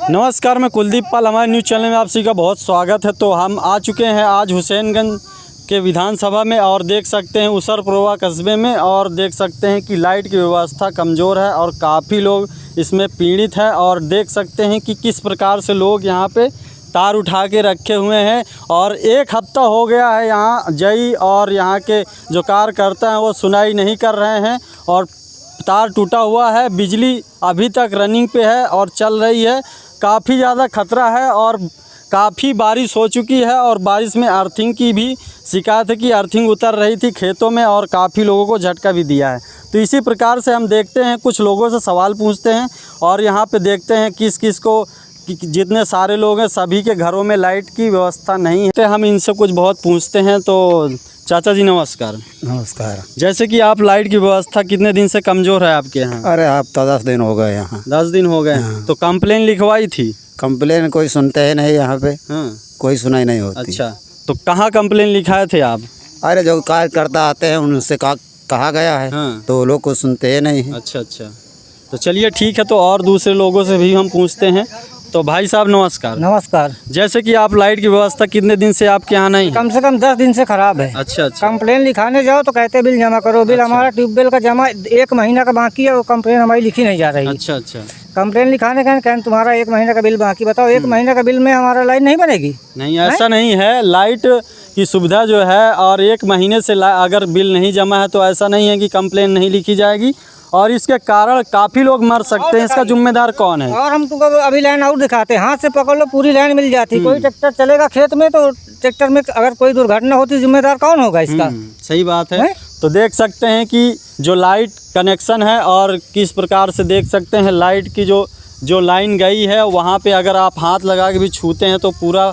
नमस्कार, मैं कुलदीप पाल। हमारे न्यूज़ चैनल में आप सभी का बहुत स्वागत है। तो हम आ चुके हैं आज हुसैनगंज के विधानसभा में और देख सकते हैं उसरपुरवा कस्बे में, और देख सकते हैं कि लाइट की व्यवस्था कमज़ोर है और काफ़ी लोग इसमें पीड़ित है। और देख सकते हैं कि किस प्रकार से लोग यहाँ पे तार उठा के रखे हुए हैं। और एक हफ्ता हो गया है यहाँ जई और यहाँ के जो कार्यकर्ता हैं वो सुनाई नहीं कर रहे हैं और तार टूटा हुआ है। बिजली अभी तक रनिंग पे है और चल रही है। काफ़ी ज़्यादा खतरा है और काफ़ी बारिश हो चुकी है और बारिश में अर्थिंग की भी शिकायत है कि अर्थिंग उतर रही थी खेतों में और काफ़ी लोगों को झटका भी दिया है। तो इसी प्रकार से हम देखते हैं, कुछ लोगों से सवाल पूछते हैं और यहाँ पे देखते हैं किस किस को जितने सारे लोग हैं सभी के घरों में लाइट की व्यवस्था नहीं है। तो हम इनसे कुछ बहुत पूछते हैं। तो चाचा जी नमस्कार। नमस्कार। जैसे कि आप लाइट की व्यवस्था कितने दिन से कमज़ोर है आपके यहाँ? अरे आप तो 10 दिन हो गए यहाँ। 10 दिन हो गए। तो कंप्लेन लिखवाई थी? कंप्लेन कोई सुनते हैं नहीं यहाँ पे। हाँ, कोई सुनाई नहीं होती। अच्छा, तो कहाँ कंप्लेन लिखाए थे आप? अरे जो कार्यकर्ता आते हैं उनसे कहा गया है। हाँ। तो वो लोग को सुनते हैं नहीं। अच्छा अच्छा, तो चलिए ठीक है। तो और दूसरे लोगों से भी हम पूछते हैं। तो भाई साहब नमस्कार। नमस्कार। जैसे कि आप लाइट की व्यवस्था कितने दिन से आपके यहाँ नहीं है? कम से कम 10 दिन से खराब है। अच्छा अच्छा। कंप्लेन लिखाने जाओ तो कहते बिल जमा करो। बिल हमारा ट्यूबवेल का जमा 1 महीना का बाकी है, वो कंप्लेन हमारी लिखी नहीं जा रही। अच्छा अच्छा। कंप्लेन लिखाने का कहते तुम्हारा 1 महीने का बिल बाकी, बताओ 1 महीने का बिल में हमारा लाइट नहीं बनेगी? नहीं, ऐसा नहीं है। लाइट की सुविधा जो है और 1 महीने से अगर बिल नहीं जमा है तो ऐसा नहीं है कि कंप्लेन नहीं लिखी जाएगी और इसके कारण काफ़ी लोग मर सकते हैं। इसका जिम्मेदार कौन है? और हम तुमको अभी लाइन आउट दिखाते हैं, हाथ से पकड़ लो पूरी लाइन मिल जाती। कोई ट्रैक्टर चलेगा खेत में तो ट्रैक्टर में अगर कोई दुर्घटना होती जिम्मेदार कौन होगा इसका? सही बात है। तो देख सकते हैं कि जो लाइट कनेक्शन है और किस प्रकार से देख सकते हैं लाइट की जो लाइन गई है वहाँ पे अगर आप हाथ लगा के भी छूते हैं तो पूरा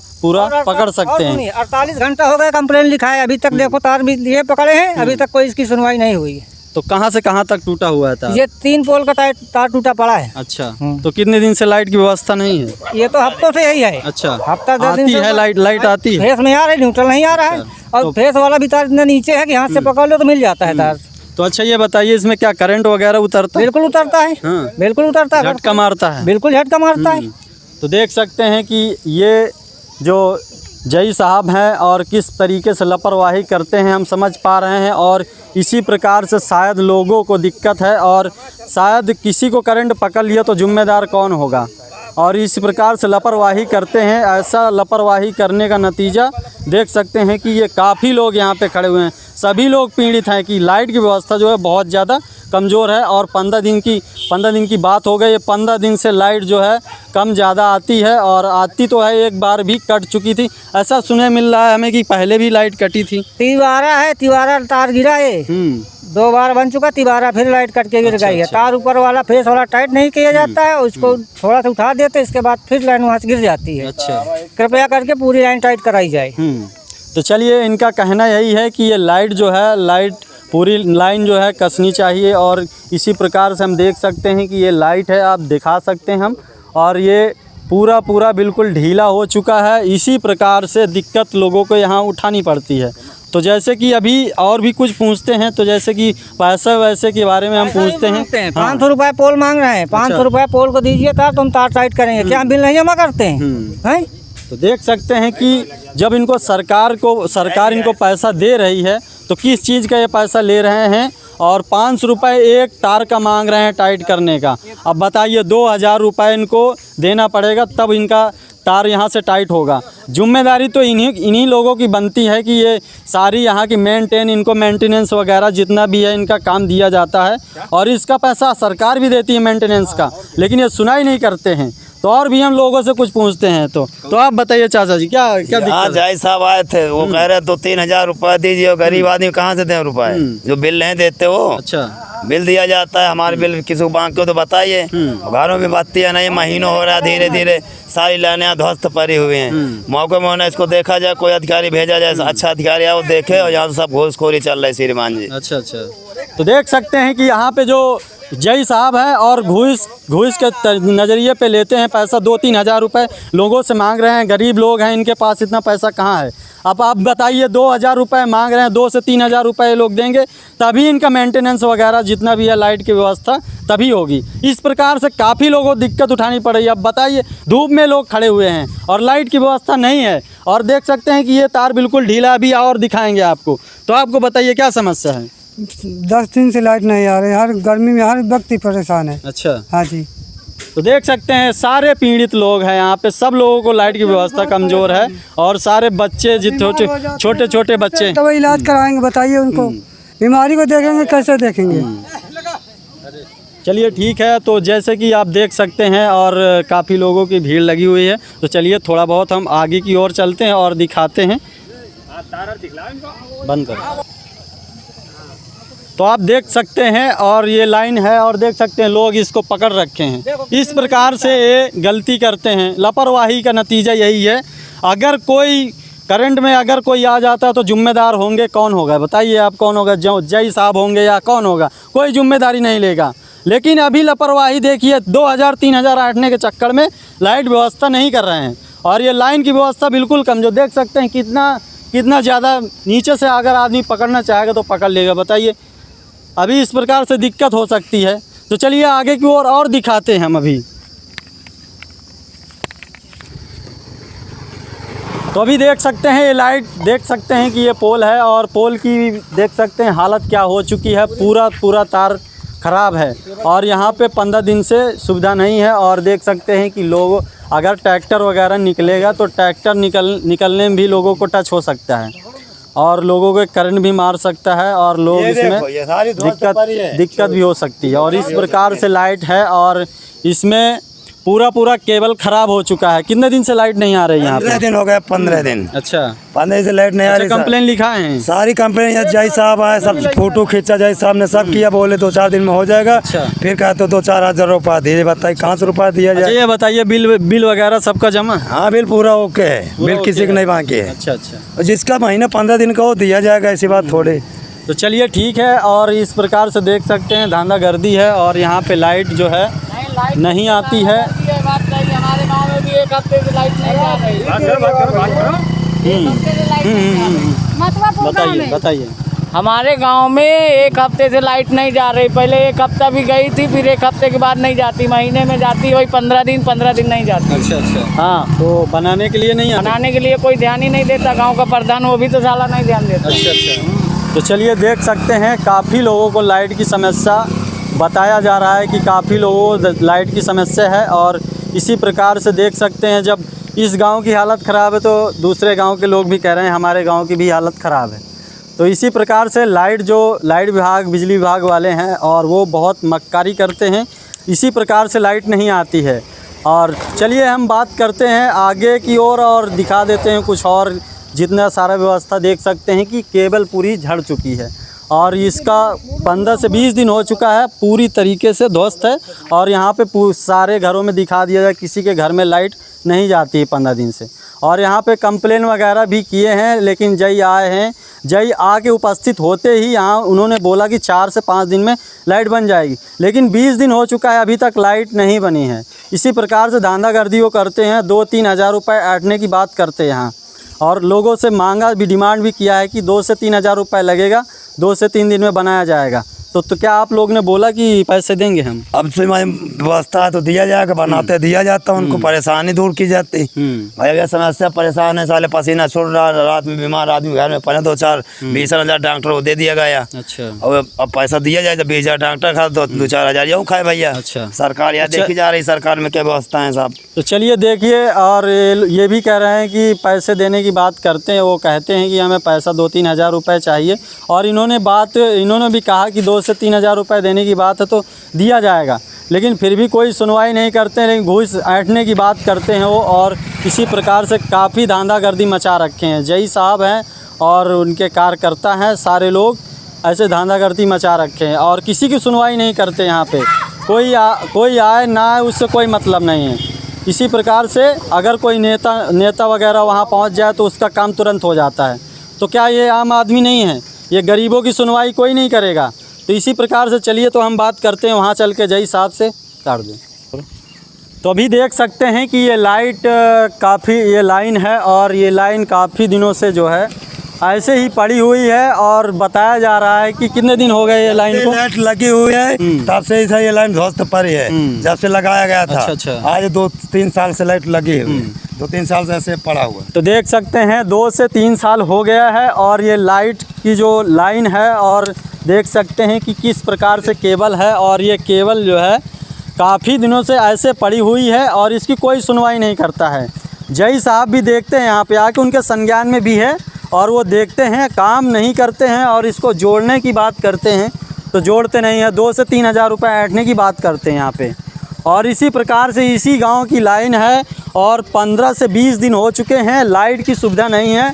पकड़ सकते हैं। 48 घंटा हो गए कंप्लेन लिखाए, अभी तक देखो तार भी लिए पकड़े हैं, अभी तक कोई इसकी सुनवाई नहीं हुई। तो कहाँ से कहाँ तक टूटा हुआ था? ये 3 पोल का तार टूटा पड़ा है। अच्छा, तो कितने दिन से लाइट की व्यवस्था नहीं है? ये तो हफ्तों से यही है। अच्छा, हफ्ता 10 दिन आती से है लाइट आती है? फेस में आ रहा है, न्यूट्रल नहीं आ रहा है। और फेस वाला भी तार इतना नीचे है कि हाथ से पकड़ लो तो मिल जाता है तार। तो अच्छा ये बताइए, इसमें क्या करंट वगैरह उतरता है? बिल्कुल उतरता है। हाँ। बिल्कुल उतरता है। झटका मारता है? बिल्कुल झटका मारता है। तो देख सकते हैं कि ये जो जई साहब हैं और किस तरीके से लापरवाही करते हैं हम समझ पा रहे हैं। और इसी प्रकार से शायद लोगों को दिक्कत है और शायद किसी को करंट पकड़ लिया तो जिम्मेदार कौन होगा? और इस प्रकार से लापरवाही करते हैं। ऐसा लापरवाही करने का नतीजा देख सकते हैं कि ये काफ़ी लोग यहाँ पे खड़े हुए हैं। सभी लोग पीड़ित हैं कि लाइट की व्यवस्था जो है बहुत ज़्यादा कमज़ोर है और 15 दिन की बात हो गई। 15 दिन से लाइट जो है कम ज़्यादा आती है और आती तो है, एक बार भी कट चुकी थी। ऐसा सुने मिल रहा है हमें कि पहले भी लाइट कटी थी। तिवारा तार गिरा है। 2 बार बन चुका, तिवारा फिर लाइट कट के गिर गई है। तार ऊपर वाला फेस वाला टाइट नहीं किया जाता है, उसको थोड़ा सा उठा देते, इसके बाद फिर लाइन वहाँ से गिर जाती है। अच्छा, कृपया करके पूरी लाइन टाइट कराई जाए। तो चलिए, इनका कहना यही है कि ये लाइट जो है, लाइट पूरी लाइन जो है कसनी चाहिए। और इसी प्रकार से हम देख सकते हैं कि ये लाइट है, आप दिखा सकते हैं हम, और ये पूरा बिल्कुल ढीला हो चुका है। इसी प्रकार से दिक्कत लोगों को यहाँ उठानी पड़ती है। तो जैसे कि अभी और भी कुछ पूछते हैं, तो जैसे कि पैसे वैसे के बारे में हम पूछते हैं। 500 रुपये पोल मांग रहे हैं। 500 रुपये पोल को दीजिए तार, तो हम तार टाइट करेंगे। क्या हम बिल नहीं जमा करते हैं? तो देख सकते हैं कि जब इनको सरकार इनको पैसा दे रही है तो किस चीज़ का ये पैसा ले रहे हैं। और 500 रुपये एक तार का मांग रहे हैं टाइट करने का। अब बताइए 2000 रुपये इनको देना पड़ेगा तब इनका तार यहाँ से टाइट होगा। जिम्मेदारी तो इन्हीं लोगों की बनती है कि ये सारी यहाँ की इनको मेंटेनेंस वगैरह जितना भी है इनका काम दिया जाता है और इसका पैसा सरकार भी देती है मेंटेनेंस का, लेकिन ये सुनाई नहीं करते हैं। तो और भी हम लोगों से कुछ पूछते हैं। तो आप बताइए चाचा जी, क्या दिक्कत? जय साहब आए थे, वो कह रहे तो 3000 रुपये दीजिए। गरीब आदमी कहाँ से दें रुपए? जो बिल नहीं देते वो। अच्छा, बिल दिया जाता है। हमारे बिल किसी को बांध के तो बताइए। घरों में बत्ती है नहीं, महीनों हो रहा है, धीरे धीरे सारी लाइनें ध्वस्त पड़ी हुई हैं। मौके में होना इसको देखा जाए, कोई अधिकारी भेजा जाए, अच्छा अधिकारी आओ देखे। और यहाँ तो सब घूसखोरी चल रही है श्रीमान जी। अच्छा अच्छा। तो देख सकते हैं कि यहाँ पे जो जय साहब हैं और घूस के नज़रिए पे लेते हैं पैसा। 2-3 हज़ार रुपये लोगों से मांग रहे हैं। गरीब लोग हैं, इनके पास इतना पैसा कहाँ है। अब आप बताइए, 2,000 रुपये मांग रहे हैं, 2 से 3 हज़ार रुपये लोग देंगे तभी इनका मेंटेनेंस वगैरह जितना भी है लाइट की व्यवस्था तभी होगी। इस प्रकार से काफ़ी लोगों को दिक्कत उठानी पड़ रही है। अब बताइए, धूप में लोग खड़े हुए हैं और लाइट की व्यवस्था नहीं है, और देख सकते हैं कि ये तार बिल्कुल ढीला भी और दिखाएंगे आपको। तो आपको बताइए क्या समस्या है? 10 दिन से लाइट नहीं आ रही, हर गर्मी में हर व्यक्ति परेशान है। अच्छा, हाँ जी। तो देख सकते हैं सारे पीड़ित लोग हैं यहाँ पे, सब लोगों को लाइट की व्यवस्था कमज़ोर है, और सारे बच्चे छोटे छोटे बच्चे तो इलाज कराएंगे, बताइए उनको बीमारी को देखेंगे कैसे देखेंगे। चलिए ठीक है, तो जैसे कि आप देख सकते हैं और काफ़ी लोगों की भीड़ लगी हुई है, तो चलिए थोड़ा बहुत हम आगे की ओर चलते हैं और दिखाते हैं। बंद करो। तो आप देख सकते हैं और ये लाइन है, और देख सकते हैं लोग इसको पकड़ रखे हैं। इस प्रकार से ये गलती करते हैं, लापरवाही का नतीजा यही है। अगर कोई करंट में अगर कोई आ जाता है तो जिम्मेदार होंगे कौन होगा? बताइए आप, कौन होगा? जय साहब होंगे या कौन होगा? कोई जिम्मेदारी नहीं लेगा। लेकिन अभी लापरवाही देखिए, 2,000-3,000 आटने के चक्कर में लाइट व्यवस्था नहीं कर रहे हैं, और ये लाइन की व्यवस्था बिल्कुल कमजोर। देख सकते हैं कितना ज़्यादा नीचे से अगर आदमी पकड़ना चाहेगा तो पकड़ लेगा। बताइए, अभी इस प्रकार से दिक्कत हो सकती है। तो चलिए आगे की ओर और दिखाते हैं हम अभी। तो अभी देख सकते हैं ये लाइट, देख सकते हैं कि ये पोल है, और पोल की देख सकते हैं हालत क्या हो चुकी है। पूरा तार ख़राब है, और यहाँ पे 15 दिन से सुविधा नहीं है। और देख सकते हैं कि लोग अगर ट्रैक्टर वगैरह निकलेगा तो ट्रैक्टर निकलने में भी लोगों को टच हो सकता है, और लोगों को करंट भी मार सकता है, और लोग इसमें दिक्कत भी हो सकती है। और इस प्रकार से लाइट है, और इसमें पूरा केबल खराब हो चुका है। कितने दिन से लाइट नहीं आ रही है यहाँ पे? 15 दिन हो गए। 15 दिन। अच्छा, 15 दिन से लाइट नहीं आ रही। कंप्लेन लिखा है? सारी कंप्लेन जय साहब आए, सब फोटो खींचा जय साहब ने, सब किया, बोले 2-4 दिन में हो जाएगा। अच्छा। फिर कहते 2-4 हज़ार रुपया दिए। बताइए कहाँ से रुपया दिया जाए? ये बताइए, बिल वगैरह सबका जमा? हाँ, बिल पूरा ओके है, बिल किसी को नहीं बाकी है। अच्छा। जिसका महीना 15 दिन का वो दिया जाएगा, ऐसी बात थोड़ी। तो चलिए ठीक है, और इस प्रकार से देख सकते हैं धांधागर्दी है, और यहाँ पे लाइट जो है नहीं आती है। हमारे गांव में भी 1 हफ्ते से लाइट नहीं आ रही। बताइए। हमारे गांव में 1 हफ्ते से लाइट नहीं जा रही। पहले 1 हफ्ता भी गई थी, फिर 1 हफ्ते के बाद नहीं जाती, महीने में जाती, वही 15 दिन नहीं जाती। अच्छा। हाँ, तो बनाने के लिए नहीं आता? बनाने के लिए कोई ध्यान ही नहीं देता। गांव का प्रधान, वो भी तो साला नहीं ध्यान देता। अच्छा। तो चलिए देख सकते हैं काफ़ी लोगों को लाइट की समस्या बताया जा रहा है कि काफ़ी लोगों को लाइट की समस्या है, और इसी प्रकार से देख सकते हैं जब इस गांव की हालत ख़राब है तो दूसरे गांव के लोग भी कह रहे हैं हमारे गांव की भी हालत ख़राब है। तो इसी प्रकार से लाइट विभाग, बिजली विभाग वाले हैं, और वो बहुत मक्कारी करते हैं। इसी प्रकार से लाइट नहीं आती है। और चलिए हम बात करते हैं आगे की ओर और दिखा देते हैं कुछ और। जितना सारा व्यवस्था देख सकते हैं कि केबल पूरी झड़ चुकी है, और इसका 15 से 20 दिन हो चुका है, पूरी तरीके से ध्वस्त है। और यहाँ पे सारे घरों में दिखा दिया जाए, किसी के घर में लाइट नहीं जाती है 15 दिन से। और यहाँ पे कंप्लेन वगैरह भी किए हैं, लेकिन जय आए हैं, जय आके उपस्थित होते ही यहाँ उन्होंने बोला कि 4 से 5 दिन में लाइट बन जाएगी, लेकिन 20 दिन हो चुका है, अभी तक लाइट नहीं बनी है। इसी प्रकार से धांधागर्दी वो करते हैं, 2-3 हज़ार रुपये ऐंठने की बात करते हैं यहाँ, और लोगों से मांगा भी, डिमांड भी किया है कि 2 से 3 हज़ार रुपये लगेगा, 2 से 3 दिन में बनाया जाएगा। तो क्या आप लोग ने बोला कि पैसे देंगे हम? अब से व्यवस्था है तो दिया जाएगा, बनाते दिया जाता, उनको परेशानी दूर की जाती। भाई अगर समस्या परेशान है, साले पसीना छोड़ रहा, रात में बीमार आदमी घर में पड़े, 2-4-20 हज़ार डॉक्टर को दे दिया गया। अच्छा। और अब पैसा दिया जाए तो 20 हज़ार डॉक्टर खा, तो 2-4 हज़ार यूँ खाए भैया। अच्छा। सरकार यहाँ देखी जा रही, सरकार में क्या व्यवस्था है साहब। तो चलिए देखिए, और ये भी कह रहे हैं कि पैसे देने की बात करते हैं, वो कहते हैं कि हमें पैसा 2-3 हज़ार रुपये चाहिए, और इन्होंने भी कहा कि 2 से 3 हज़ार रुपये देने की बात है तो दिया जाएगा, लेकिन फिर भी कोई सुनवाई नहीं करते हैं, लेकिन घूस ऐंठने की बात करते हैं वो। और इसी प्रकार से काफ़ी धांधागर्दी मचा रखे हैं। जय साहब हैं और उनके कार्यकर्ता हैं, सारे लोग ऐसे धांधागर्दी मचा रखे हैं, और किसी की सुनवाई नहीं करते। यहाँ पे कोई आए ना आए, उससे कोई मतलब नहीं है। इसी प्रकार से अगर कोई नेता वगैरह वहाँ पहुँच जाए तो उसका काम तुरंत हो जाता है। तो क्या ये आम आदमी नहीं है? ये गरीबों की सुनवाई कोई नहीं करेगा? तो इसी प्रकार से चलिए तो हम बात करते हैं वहाँ चल के जय साहब से। काट दें। तो अभी देख सकते हैं कि ये लाइट काफ़ी ये लाइन है और ये लाइन काफ़ी दिनों से जो है ऐसे ही पड़ी हुई है और बताया जा रहा है कि कितने दिन हो गए ये लाइन को लाइट लगी हुई है तब से ही ये लाइन ध्वस्त पड़ी है जब से लगाया गया था। अच्छा। आज 2-3 साल से लाइट लगी हुई है, 2-3 साल से ऐसे पड़ा हुआ। तो देख सकते हैं 2 से 3 साल हो गया है और ये लाइट की जो लाइन है और देख सकते हैं कि किस प्रकार से केबल है और ये केबल जो है काफ़ी दिनों से ऐसे पड़ी हुई है और इसकी कोई सुनवाई नहीं करता है। जय साहब भी देखते हैं यहाँ पे आके, उनके संज्ञान में भी है और वो देखते हैं, काम नहीं करते हैं और इसको जोड़ने की बात करते हैं तो जोड़ते नहीं है। 2 से 3 हज़ार रुपये ऐंठने की बात करते हैं यहाँ पे। और इसी प्रकार से इसी गांव की लाइन है और 15 से 20 दिन हो चुके हैं, लाइट की सुविधा नहीं है।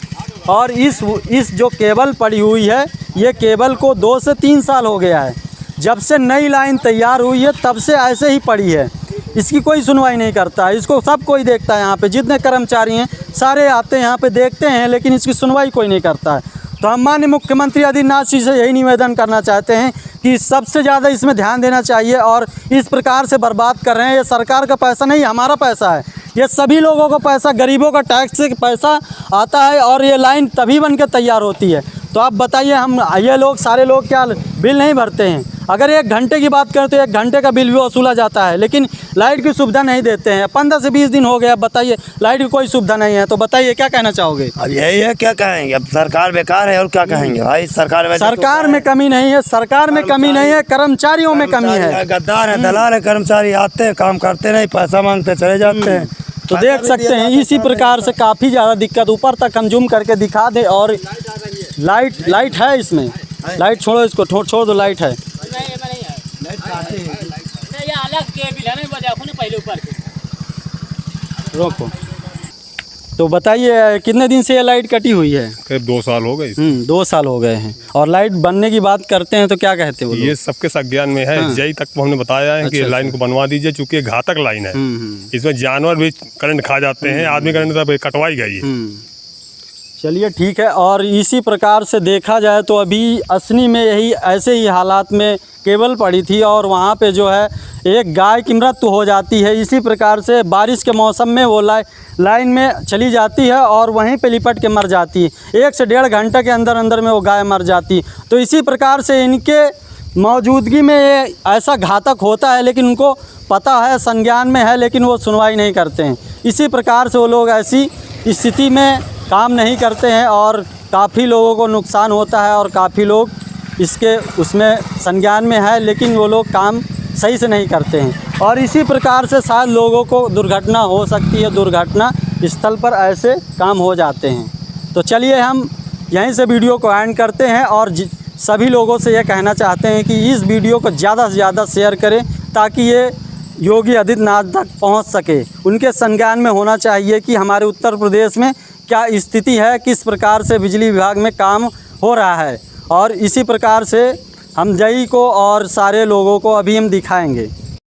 और इस जो केबल पड़ी हुई है, ये केबल को 2 से 3 साल हो गया है। जब से नई लाइन तैयार हुई है तब से ऐसे ही पड़ी है, इसकी कोई सुनवाई नहीं करता है। इसको सब कोई देखता है, यहाँ पे जितने कर्मचारी हैं सारे आते हैं यहाँ पे देखते हैं, लेकिन इसकी सुनवाई कोई नहीं करता है। तो हम माननीय मुख्यमंत्री आदित्यनाथ जी से यही निवेदन करना चाहते हैं कि सबसे ज़्यादा इसमें ध्यान देना चाहिए और इस प्रकार से बर्बाद कर रहे हैं। ये सरकार का पैसा नहीं, हमारा पैसा है, ये सभी लोगों का पैसा, गरीबों का टैक्स से पैसा आता है और ये लाइन तभी बन के तैयार होती है। तो आप बताइए, हम ये लोग सारे लोग क्या बिल नहीं भरते हैं? अगर 1 घंटे की बात करें तो 1 घंटे का बिल भी वसूला जाता है, लेकिन लाइट की सुविधा नहीं देते हैं। 15 से 20 दिन हो गया, बताइए लाइट की कोई सुविधा नहीं है। तो बताइए क्या कहना चाहोगे? अब यही है, क्या कहेंगे, अब सरकार बेकार है और क्या कहेंगे भाई। सरकार में कमी नहीं है, सरकार में कमी नहीं है, कर्मचारियों में कमी है। गद्दार है, दलाल है, कर्मचारी आते हैं, काम करते नहीं, पैसा मांगते चले जाते हैं। तो देख सकते हैं इसी प्रकार से काफ़ी ज़्यादा दिक्कत। ऊपर तक हम जूम करके दिखा दे और लाइट है इसमें, लाइट छोड़ो, इसको छोड़ दो, लाइट है। रोको। तो बताइए कितने दिन से ये लाइट कटी हुई है? करीब 2 साल हो गए। 2 साल हो गए हैं। और लाइट बनने की बात करते हैं तो क्या कहते हैं वो लोग? ये सबके संज्ञान में है। जय तक को हमने बताया है कि लाइन को बनवा दीजिए, चूंकि घातक लाइन है। इसमें जानवर भी करंट खा जाते हैं, आदमी करंट सब कटवाई गई है। चलिए ठीक है। और इसी प्रकार से देखा जाए तो अभी असनी में यही ऐसे ही हालात में केबल पड़ी थी और वहाँ पे जो है एक गाय की मृत्यु हो जाती है। इसी प्रकार से बारिश के मौसम में वो लाइन में चली जाती है और वहीं पे लिपट के मर जाती है। 1 से 1.5 घंटे के अंदर में वो गाय मर जाती। तो इसी प्रकार से इनके मौजूदगी में ये ऐसा घातक होता है, लेकिन उनको पता है, संज्ञान में है, लेकिन वो सुनवाई नहीं करते हैं। इसी प्रकार से वो लोग ऐसी स्थिति में काम नहीं करते हैं और काफ़ी लोगों को नुकसान होता है और काफ़ी लोग इसके उसमें संज्ञान में है, लेकिन वो लोग काम सही से नहीं करते हैं। और इसी प्रकार से शायद लोगों को दुर्घटना हो सकती है, दुर्घटना स्थल पर ऐसे काम हो जाते हैं। तो चलिए हम यहीं से वीडियो को एंड करते हैं और सभी लोगों से ये कहना चाहते हैं कि इस वीडियो को ज़्यादा से ज़्यादा शेयर करें ताकि ये योगी आदित्यनाथ तक पहुंच सके। उनके संज्ञान में होना चाहिए कि हमारे उत्तर प्रदेश में क्या स्थिति है, किस प्रकार से बिजली विभाग में काम हो रहा है। और इसी प्रकार से हम जय को और सारे लोगों को अभी हम दिखाएंगे।